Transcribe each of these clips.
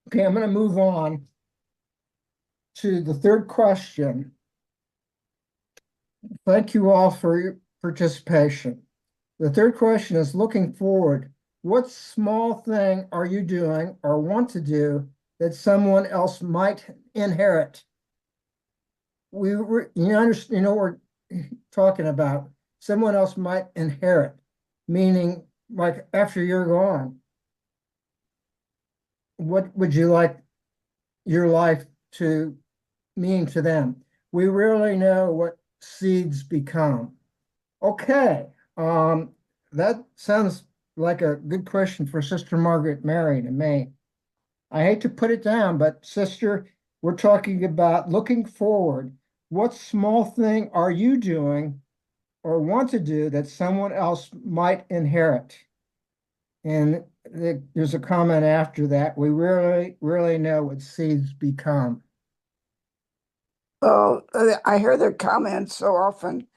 Okay, I'm going to move on to the third question. Thank you all for your participation. The third question is looking forward. What small thing are you doing or want to do that someone else might inherit? You know, we're talking about someone else might inherit, meaning like after you're gone, what would you like your life to mean to them? We rarely know what seeds become. Okay, that sounds like a good question for Sister Margaret Mary to me. I hate to put it down, but sister, we're talking about looking forward. What small thing are you doing or want to do that someone else might inherit? And there's a comment after that. We rarely know what seeds become. Well, I hear their comments so often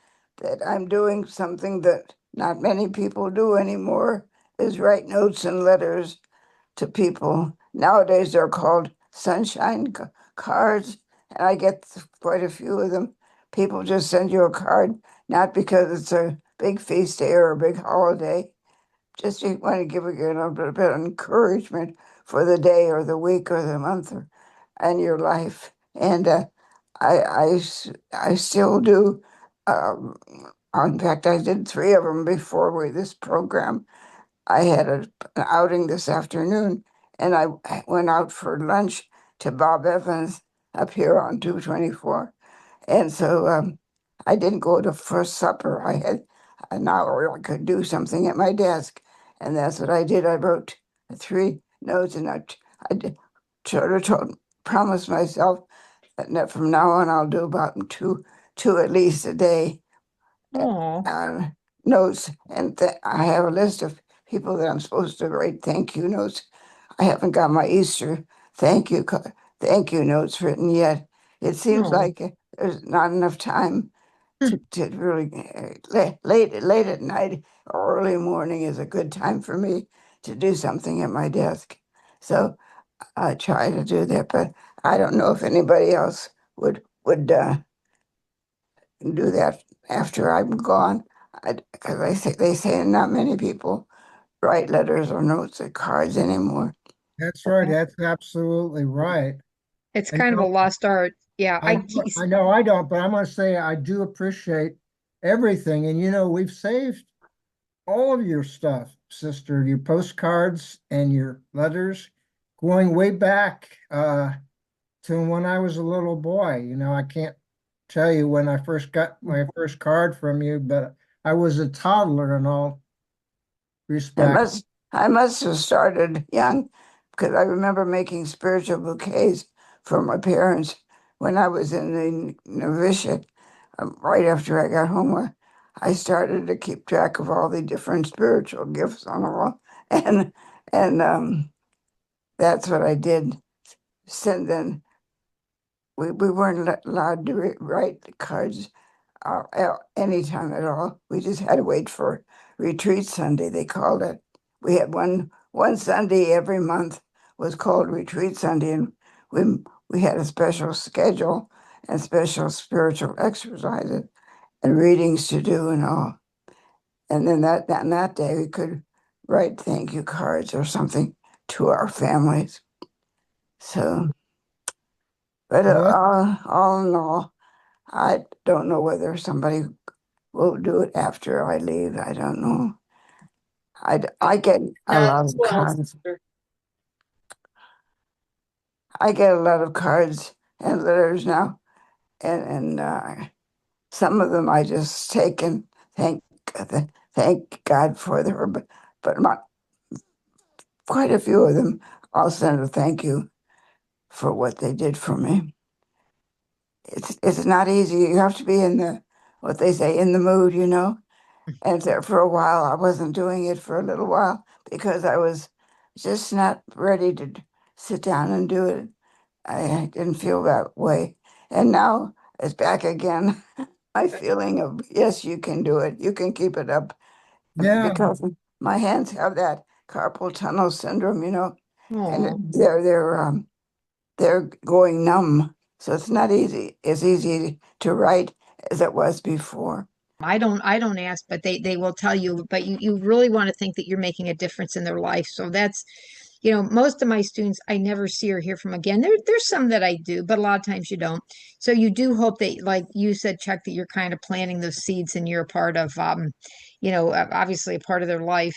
that I'm doing something that not many people do anymore, is write notes and letters to people. Nowadays, they're called sunshine cards, and I get quite a few of them. People just send you a card, not because it's a big feast day or a big holiday, just you want to give you a little bit of encouragement for the day or the week or the month and your life. And I still do. Um, in fact, I did three of them before this program. I had an outing this afternoon, and I went out for lunch to Bob Evans up here on 224. And so I didn't go to first supper. I had an hour I could do something at my desk. And that's what I did. I wrote three notes and I did, sort of promised myself that from now on I'll do about two at least a day Oh, uh, notes. And I have a list of people that I'm supposed to write thank you notes. I haven't got my Easter thank you thank you notes written yet. It seems no. like there's not enough time to really late at night or early morning is a good time for me to do something at my desk. So I try to do that, but I don't know if anybody else would do that after I'm gone. Because they say not many people write letters or notes or cards anymore. That's right. That's absolutely right. It's And kind you of a know, lost art. Yeah, I I know I don't, but I'm going to say I do appreciate everything. And you know, we've saved all of your stuff, sister, your postcards and your letters going way back to when I was a little boy. You know, I can't tell you when I first got my first card from you, but I was a toddler in all I respects. must I must have started young because I remember making spiritual bouquets for my parents when I was in the novitiate. Right after I got home, I started to keep track of all the different spiritual gifts on the wall, and and that's what I did. Then we weren't allowed to write the cards anytime at all. We just had to wait for Retreat Sunday, they called it. We had one Sunday every month was called Retreat Sunday, and we we had a special schedule and special spiritual exercises and readings to do and all. And then on that day we could write thank you cards or something to our families. So, but Well, all in all, I don't know whether somebody will do it after I leave. I don't know. I get a not lot as of well, cards. sister. I get a lot of cards and letters now, and some of them I just take and thank God for them. But not quite a few of them. I'll send a thank you for what they did for me. It's not easy. You have to be in the what they say in the mood, you know. And so for a while, I wasn't doing it for a little while because I was just not ready to sit down and do it. I didn't feel that way. And now it's back again. My feeling of, yes, you can do it. You can keep it up yeah, because my hands have that carpal tunnel syndrome, you know. and Oh, they're going numb. So it's not easy as easy to write as it was before. I don't ask, but they will tell you, but you really want to think that you're making a difference in their life. So that's, most of my students I never see or hear from again. There's some that I do, but a lot of times you don't. So you do hope that, like you said, Chuck, that you're kind of planting those seeds and you're a part of, obviously a part of their life.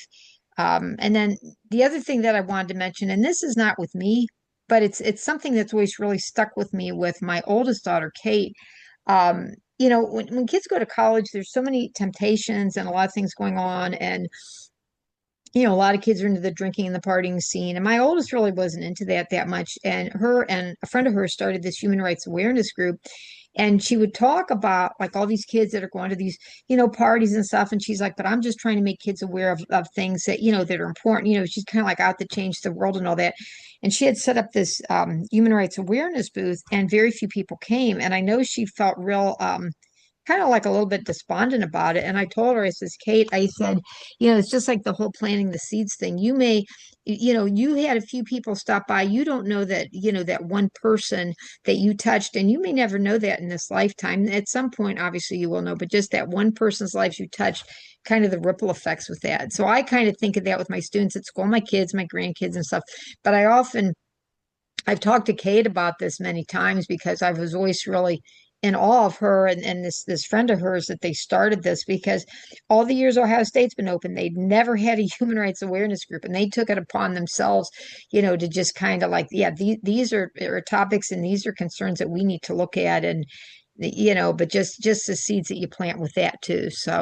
And then the other thing that I wanted to mention, and this is not with me, but it's something that's always really stuck with me with my oldest daughter, Kate. When kids go to college, there's so many temptations and a lot of things going on. And, a lot of kids are into the drinking and the partying scene. And my oldest really wasn't into that much. And her and a friend of hers started this human rights awareness group. And she would talk about like all these kids that are going to these, parties and stuff. And she's like, but I'm just trying to make kids aware of things that, that are important. She's kind of like out to change the world and all that. And she had set up this human rights awareness booth, and very few people came. And I know she felt real kind of like a little bit despondent about it. And I told her, I says, Kate, I said, it's just like the whole planting the seeds thing. You had a few people stop by. You don't know that, that one person that you touched, and you may never know that in this lifetime. At some point, obviously you will know, but just that one person's life you touched, kind of the ripple effects with that. So I kind of think of that with my students at school, my kids, my grandkids and stuff. But I've talked to Kate about this many times because I was always really in awe of her and this friend of hers that they started this, because all the years Ohio State's been open, they'd never had a human rights awareness group, and they took it upon themselves, to just kind of like, yeah, these are topics and these are concerns that we need to look at, and but just the seeds that you plant with that too. So